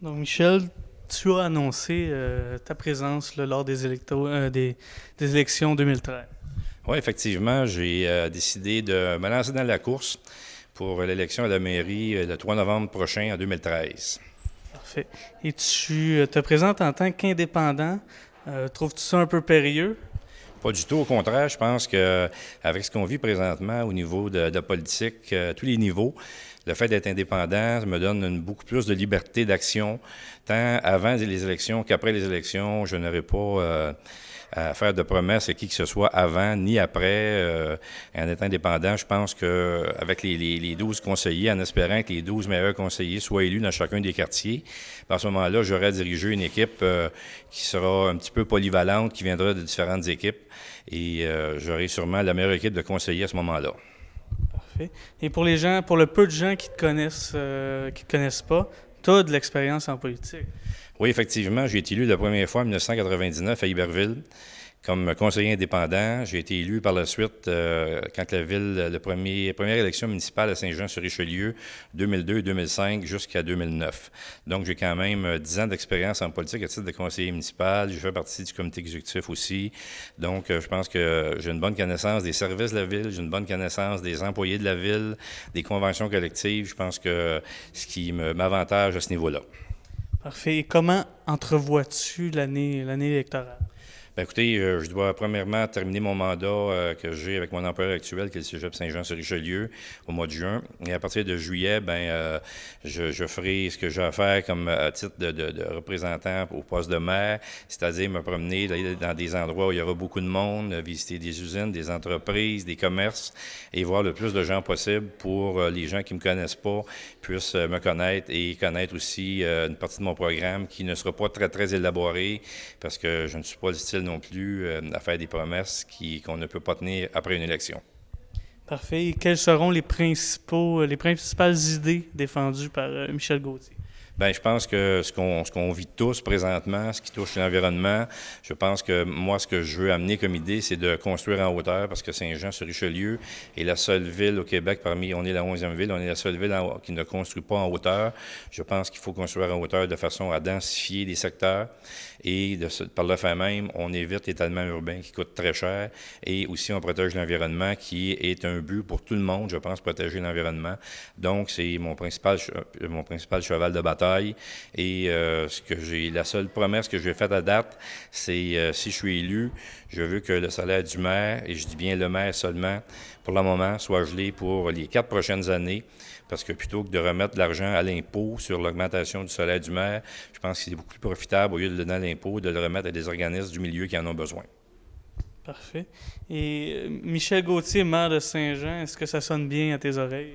Donc, Michel, tu as annoncé ta présence là, lors des élections 2013. Oui, effectivement, j'ai décidé de me lancer dans la course pour l'élection à la mairie le 3 novembre prochain en 2013. Parfait. Et tu te présentes en tant qu'indépendant. Trouves-tu ça un peu périlleux? Pas du tout, au contraire, je pense que avec ce qu'on vit présentement au niveau de politique, à tous les niveaux, le fait d'être indépendant me donne beaucoup plus de liberté d'action, tant avant les élections qu'après les élections. Je n'aurai pas à faire de promesses à qui que ce soit avant ni après. En étant indépendant, je pense qu'avec les 12 conseillers, en espérant que les 12 meilleurs conseillers soient élus dans chacun des quartiers, à ce moment-là, j'aurai à diriger une équipe qui sera un petit peu polyvalente, qui viendra de différentes équipes, et j'aurai sûrement la meilleure équipe de conseillers à ce moment-là. Parfait. Et pour les gens, pour le peu de gens qui te connaissent pas, tu as de l'expérience en politique. Oui, effectivement, j'ai été élu la première fois en 1999 à Iberville comme conseiller indépendant. J'ai été élu par la suite quand la ville, première élection municipale à Saint-Jean-sur-Richelieu, 2002-2005 jusqu'à 2009. Donc, j'ai quand même 10 ans d'expérience en politique à titre de conseiller municipal. J'ai fait partie du comité exécutif aussi. Donc, je pense que j'ai une bonne connaissance des services de la ville, j'ai une bonne connaissance des employés de la ville, des conventions collectives. Je pense que ce qui m'avantage à ce niveau-là. Parfait. Et comment entrevois-tu l'année électorale? Bien, écoutez, je dois premièrement terminer mon mandat que j'ai avec mon employeur actuel, qui est le Cégep Saint-Jean-sur-Richelieu, au mois de juin. Et à partir de juillet, je ferai ce que j'ai à faire comme à titre de représentant au poste de maire, c'est-à-dire me promener aller dans des endroits où il y aura beaucoup de monde, visiter des usines, des entreprises, des commerces et voir le plus de gens possible pour les gens qui ne me connaissent pas puissent me connaître et connaître aussi une partie de mon programme qui ne sera pas très, très élaborée parce que je ne suis pas le style non plus à faire des promesses qu'on ne peut pas tenir après une élection. Parfait. Et quelles seront les principales idées défendues par Michel Gauthier? Bien, je pense que ce qu'on vit tous présentement, ce qui touche l'environnement, je pense que moi, ce que je veux amener comme idée, c'est de construire en hauteur parce que Saint-Jean-sur-Richelieu est la seule ville au Québec, on est la 11e ville, on est la seule ville qui ne construit pas en hauteur. Je pense qu'il faut construire en hauteur de façon à densifier les secteurs et par le fait même, on évite l'étalement urbain qui coûte très cher et aussi on protège l'environnement qui est un but pour tout le monde, je pense, protéger l'environnement. Donc, c'est mon principal cheval de bataille. Et la seule promesse que j'ai faite à date, c'est si je suis élu, je veux que le salaire du maire, et je dis bien le maire seulement, pour le moment, soit gelé pour les 4 prochaines années. Parce que plutôt que de remettre de l'argent à l'impôt sur l'augmentation du salaire du maire, je pense que c'est beaucoup plus profitable, au lieu de le donner à l'impôt, de le remettre à des organismes du milieu qui en ont besoin. Parfait. Et Michel Gauthier, maire de Saint-Jean, est-ce que ça sonne bien à tes oreilles?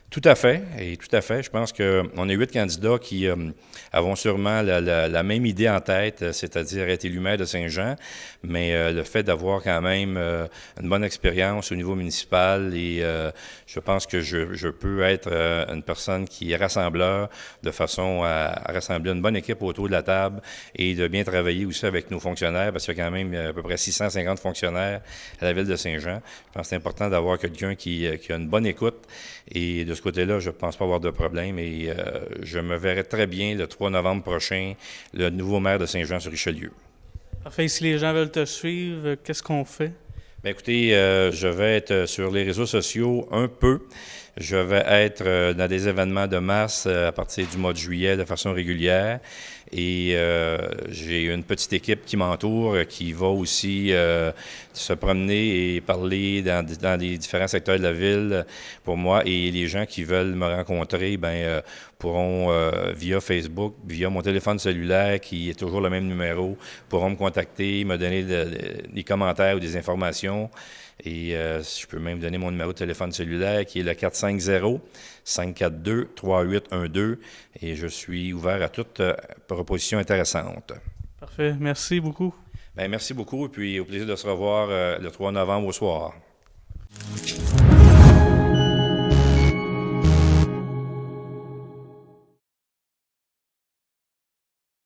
Tout à fait, et tout à fait. Je pense qu'on a 8 candidats qui avons sûrement la même idée en tête, c'est-à-dire être élu maire de Saint-Jean, mais le fait d'avoir quand même une bonne expérience au niveau municipal et je pense que je peux être une personne qui est rassembleur de façon à rassembler une bonne équipe autour de la table et de bien travailler aussi avec nos fonctionnaires, parce qu'il y a quand même à peu près 650 fonctionnaires à la ville de Saint-Jean. Je pense que c'est important d'avoir quelqu'un qui a une bonne écoute et de ce côté-là, je ne pense pas avoir de problème et je me verrai très bien le 3 novembre prochain, le nouveau maire de Saint-Jean-sur-Richelieu. Enfin, si les gens veulent te suivre, qu'est-ce qu'on fait? Bien, écoutez, je vais être sur les réseaux sociaux un peu. Je vais être dans des événements de masse à partir du mois de juillet de façon régulière. Et j'ai une petite équipe qui m'entoure, qui va aussi se promener et parler dans les différents secteurs de la ville pour moi. Et les gens qui veulent me rencontrer, pourront, via Facebook, via mon téléphone cellulaire, qui est toujours le même numéro, pourront me contacter, me donner des commentaires ou des informations. Et si je peux même donner mon numéro de téléphone cellulaire qui est le 450-542-3812 et je suis ouvert à toute proposition intéressante. Parfait. Merci beaucoup. Bien, merci beaucoup et puis au plaisir de se revoir le 3 novembre au soir.